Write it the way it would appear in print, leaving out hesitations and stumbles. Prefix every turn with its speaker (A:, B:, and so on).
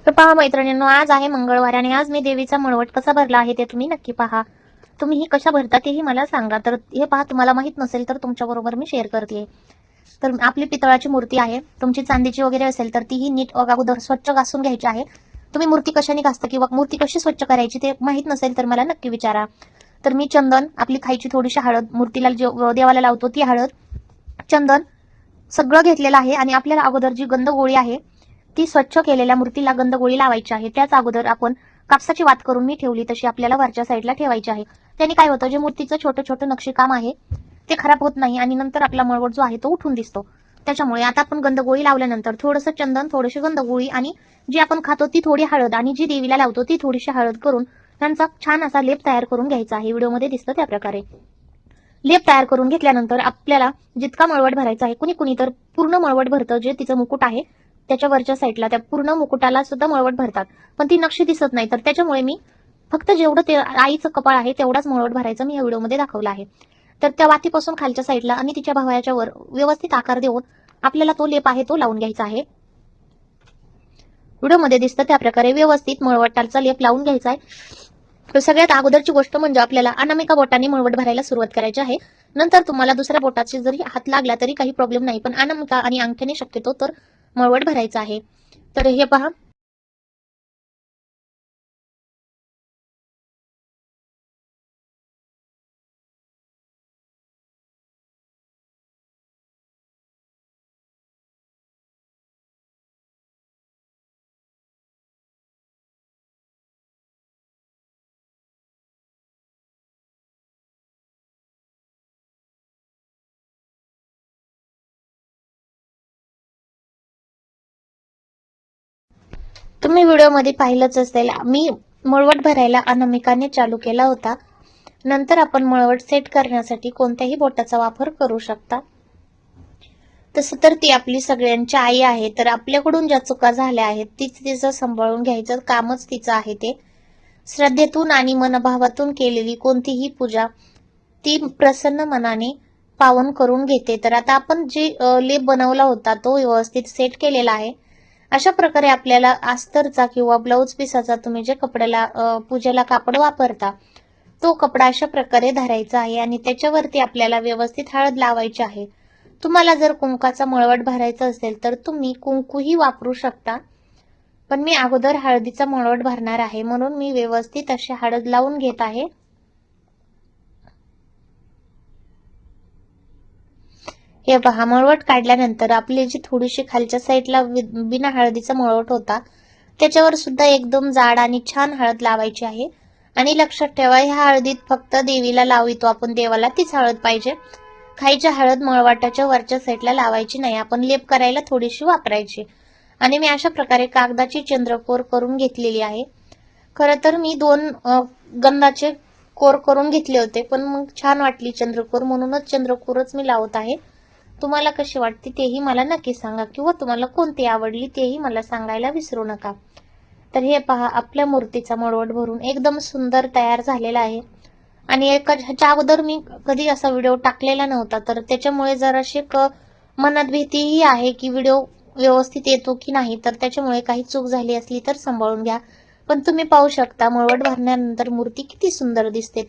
A: तर पहा मैत्रिणींनो, आज आहे मंगळवार आणि आज मी देवीचा मळवट कसा भरला आहे ते तुम्ही नक्की पहा. तुम्ही ही कशा भरता तेही मला सांगा. तर हे पहा, तुम्हाला माहित नसेल तर तुमच्याबरोबर मी शेअर करते. तर आपली पितळाची मूर्ती आहे, तुमची चांदीची वगैरे असेल तर तीही नीट अगोदर स्वच्छ घासून घ्यायची आहे. तुम्ही मूर्ती कशाने घासता किंवा मूर्ती कशी स्वच्छ करायची ते माहित नसेल तर मला नक्की विचारा. तर मी चंदन, आपली खायची थोडीशी हळद, मूर्तीला देवाला लावतो ती हळद, चंदन सगळं घेतलेलं आहे. आणि आपल्याला अगोदर जी गंधगोळी आहे ती स्वच्छ केलेल्या मूर्तीला गंधगोळी लावायची आहे. त्याच अगोदर आपण कापसाची वात करून मी ठेवली तशी आपल्याला वरच्या साईडला ठेवायची आहे. त्याने काय होतं, जे मूर्तीचं छोटं छोटं नक्षीकाम आहे ते खराब होत नाही आणि नंतर आपला मळवट जो आहे तो उठून दिसतो. त्याच्यामुळे आता आपण गंधगोळी लावल्यानंतर थोडंसं चंदन, थोडीशी गंधगोळी आणि जी आपण खातो ती थोडी हळद आणि जी देवीला लावतो ती थोडीशी हळद करून त्यांचा छान असा लेप तयार करून घ्यायचा आहे. व्हिडिओमध्ये दिसतं त्या प्रकारे लेप तयार करून घेतल्यानंतर आपल्याला जितका मळवट भरायचा आहे, कुणी कुणी तर पूर्ण मळवट भरतं, जे तिचं मुकुट आहे त्याच्या वरच्या साईडला त्या पूर्ण मुकुटाला सुद्धा मळवट भरतात, पण ती नक्षी दिसत नाही. तर त्याच्यामुळे मी फक्त जेवढं ते आईचं कपाळ आहे तेवढाच मळवट भरायचा मी या व्हिडिओमध्ये दाखवला आहे. तर त्या वातीपासून खालच्या साईडला आणि तिच्या भावाच्या वर व्यवस्थित आकार देऊन आपल्याला तो लेप आहे तो लावून घ्यायचा आहे. व्हिडिओमध्ये दिसतं त्या प्रकारे व्यवस्थित मळवटाचा लेप लावून घ्यायचा आहे. तर सगळ्यात अगोदरची गोष्ट म्हणजे आपल्याला अनामिका बोटाने मळवट भरायला सुरुवात करायची आहे. नंतर तुम्हाला दुसऱ्या बोटाची जरी हात लागला तरी काही प्रॉब्लेम नाही, पण अनामिका आणि अंगठ्याने शक्यतो तर मळवट भरायचा आहे. तर हे पहा, तुम्ही व्हिडिओमध्ये पाहिलंच असेल, मी मळवट भरायला अनामिकाने चालू केला होता. नंतर आपण मळवट सेट करण्यासाठी कोणत्याही बोटाचा वापर करू शकता. तसं तर ती आपली सगळ्यांची आई आहे, तर आपल्याकडून ज्या चुका झाल्या आहेत तीच तिचं सांभाळून घ्यायचं कामच तिचं आहे. ते श्रद्धेतून आणि मनभावातून केलेली कोणतीही पूजा ती प्रसन्न मनाने पावन करून घेते. तर आता आपण जे लेप बनवला होता तो व्यवस्थित सेट केलेला आहे. अशा प्रकारे आपल्याला अस्तरचा किंवा ब्लाऊज पिसाचा तुम्ही जे कपड्याला पूजेला कापड वापरता तो कपडा अशा प्रकारे धरायचा आहे आणि त्याच्यावरती आपल्याला व्यवस्थित हळद लावायची आहे. तुम्हाला जर कुंकाचा मळवट भरायचा असेल तर तुम्ही कुंकूही वापरू शकता, पण मी अगोदर हळदीचा मळवट भरणार आहे म्हणून मी व्यवस्थित अशी हळद लावून घेत आहे. हे पहा, मळवट काढल्यानंतर आपली जी थोडीशी खालच्या साईडला बिना हळदीचा मळवट होता त्याच्यावर सुद्धा एकदम जाड आणि छान हळद लावायची आहे. आणि लक्षात ठेवा, ह्या हळदीत फक्त देवीला लावितो आपण, देवाला तीच हळद पाहिजे. खायची हळद मळवटाच्या वरच्या साईडला लावायची नाही, आपण लेप करायला थोडीशी वापरायची. आणि मी अशा प्रकारे कागदाची चंद्रकोर करून घेतलेली आहे. खरं तर मी 2 गंधाचे कोर करून घेतले होते, पण मग छान वाटली चंद्रकोर म्हणूनच चंद्रकोरच मी लावत आहे. तुम्हाला कशी वाटते तेही मला नक्की सांगा, किंवा तुम्हाला कोणती आवडली तेही मला सांगायला विसरू नका. तर हे पहा, आपल्या मूर्तीचा मळवट भरून एकदम सुंदर तयार झालेला आहे. आणि ह्याच्या अगोदर मी कधी असा व्हिडिओ टाकलेला नव्हता, तर त्याच्यामुळे जराशी मनात भीतीही आहे की व्हिडिओ व्यवस्थित येतो की नाही, तर त्याच्यामुळे काही चूक झाली असली तर सांभाळून घ्या. पण तुम्ही पाहू शकता मळवट भरल्यानंतर मूर्ती किती सुंदर दिसते.